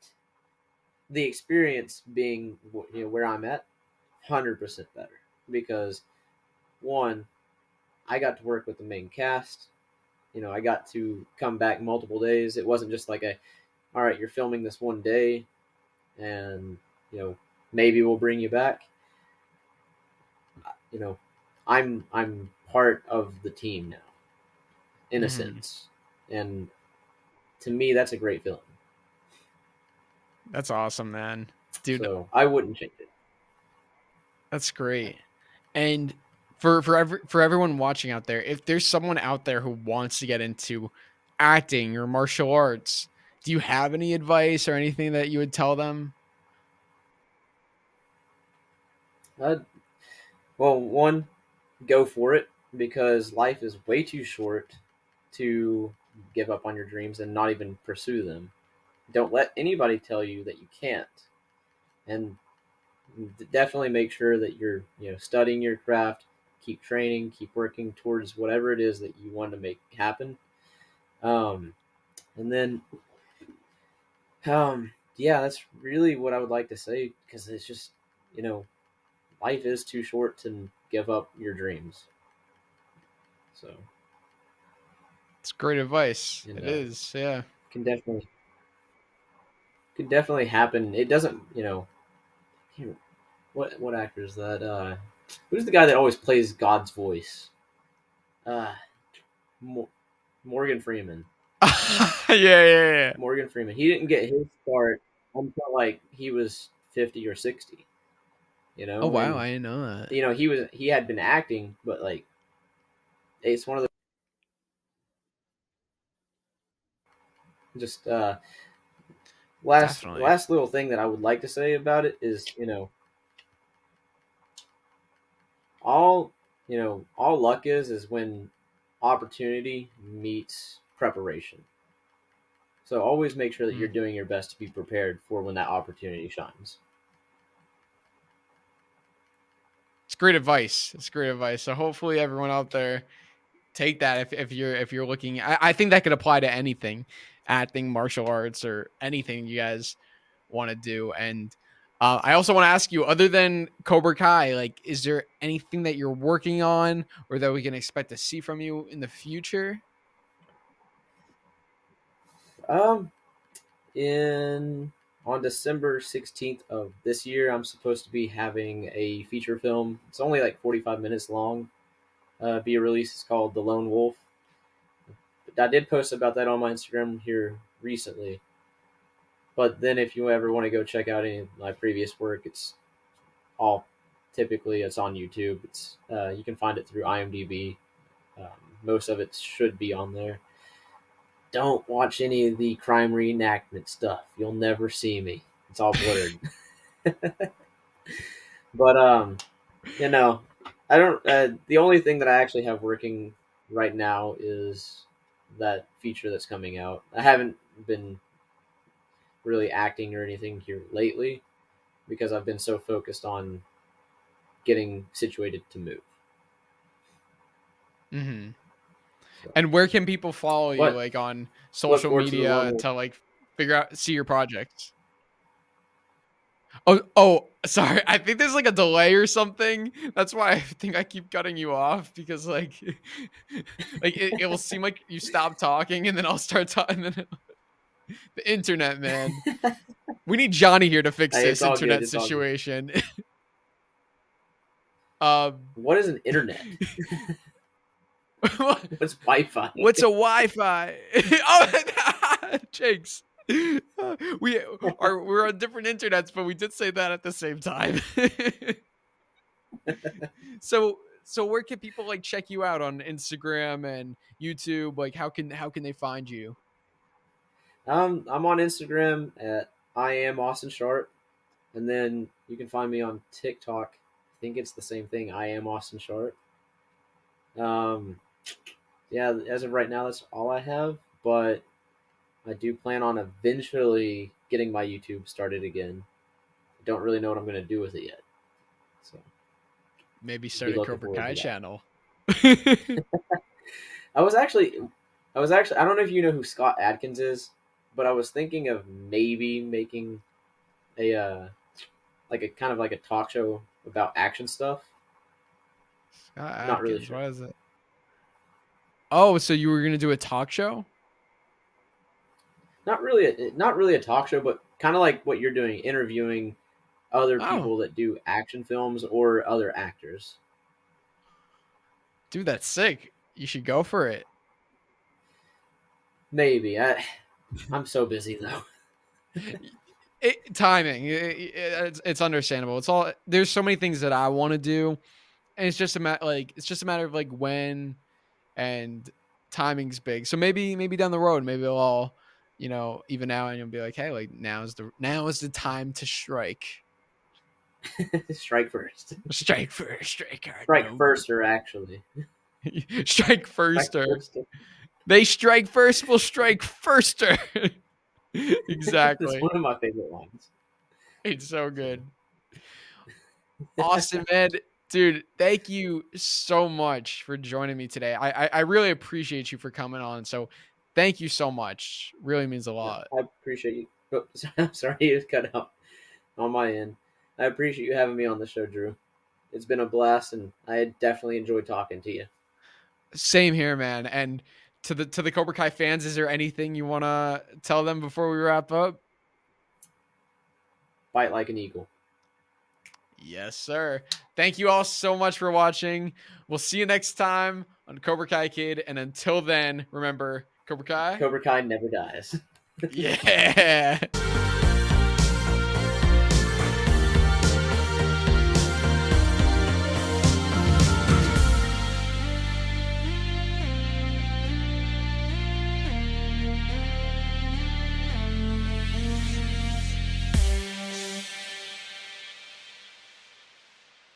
the experience being where I'm at, 100% better because one, I got to work with the main cast. I got to come back multiple days. It wasn't just like all right, you're filming this one day, and you know maybe we'll bring you back. You know, I'm part of the team now in a Mhm. sense, and to me that's a great feeling. That's awesome, man. Dude, So I wouldn't change it. that's great. And for everyone watching out there, if there's someone out there who wants to get into acting or martial arts, do you have any advice or anything that you would tell them? Uh, well, one, go for it because life is way too short to give up on your dreams and not even pursue them. Don't let anybody tell you that you can't, and definitely make sure that you're studying your craft, keep training, keep working towards whatever it is that you want to make happen. Um, and then yeah, that's really what I would like to say because it's just you know life is too short to give up your dreams. So It's great advice. and It is. Yeah. can definitely could definitely happen. It doesn't what actor is that? Who's the guy that always plays God's voice? Uh, Morgan Freeman. Yeah, yeah, yeah. Morgan Freeman. He didn't get his start until like he was 50 or 60. Oh wow, And I didn't know that. he had been acting, but like it's one of the just Definitely. last little thing that I would like to say about it is all all luck is when opportunity meets preparation. So always make sure that you're Mm. doing your best to be prepared for when that opportunity shines. It's great advice. It's great advice. So hopefully everyone out there take that if you're looking. I think that could apply to anything, acting, martial arts, or anything you guys want to do. And I also want to ask you, other than Cobra Kai, like, is there anything that you're working on or that we can expect to see from you in the future? Um, in on December 16th of this year, I'm supposed to be having a feature film. It's only like 45 minutes long. Be a release. It's called The Lone Wolf. I did post about that on my Instagram here recently. But then, if you ever want to go check out any of my previous work, it's all typically it's on YouTube. It's you can find it through IMDb. Um, most of it should be on there. Don't watch any of the crime reenactment stuff. You'll never see me. It's all blurred. But you know, I don't. The only thing that I actually have working right now is that feature that's coming out. I haven't been really acting or anything here lately because I've been so focused on getting situated to move. Mm-hmm. So, And where can people follow you, but like on look social forward to the Lone media Wolf. to like figure out see your projects? Oh, sorry. I think there's like a delay or something. That's why I think I keep cutting you off because like like it will seem like you stop talking and then I'll start talking. And then the internet, man. We need Johnny here to fix Hey, it's this all good. internet It's all good. situation. um, What is an internet? What's Wi-Fi? what's a Wi-Fi? Oh, Jakes. We're on different internets, but we did say that at the same time. So where can people like check you out on Instagram and YouTube? Like how can they find you? I'm on Instagram at I am Austin Sharp, and then you can find me on TikTok. I think it's the same thing. I am Austin Sharp. Um, yeah, as of right now, that's all I have. But I do plan on eventually getting my YouTube started again. I don't really know what I'm going to do with it yet, so Maybe be start a looking Cobra forward Kai to that. channel. I was actually, I was actually, I don't know if you know who Scott Adkins is, but I was thinking of maybe making a like a kind of like a talk show about action stuff. Scott Not really Adkins, sure. why is it? Oh, so you were gonna do a talk show? Not really a talk show, but kind of like what you're doing, interviewing other Oh, people that do action films or other actors. dude, that's sick. You should go for it. Maybe I'm so busy though. Timing, it's understandable. It's all there's so many things that I want to do, and it's just a matter of like when and timing's big. So maybe down the road, maybe it'll all even out, and you'll be like, hey, like now is the time to strike. Strike first. Strike first, strike hard, Strike no. firster, actually. Strike Strike firster. first. They strike first, we'll strike firster. That's Exactly. one of my favorite lines. It's so So, good. Awesome, man. Dude, thank you so much for joining me today. I really appreciate you for coming on. So thank you so much. Really means a yeah, lot. I appreciate you. Oh, I'm sorry, you cut out on my end. I appreciate you having me on the show, Drew. It's been a blast, and I definitely enjoyed talking to you. Same here, man. And to the Cobra Kai fans, is there anything you wanna tell them before we wrap up? Fight like an eagle. Yes, sir. Thank you all so much for watching. We'll see you next time on Cobra Kai Kid. And until then, remember, Cobra Kai? Cobra Kai never dies. Yeah.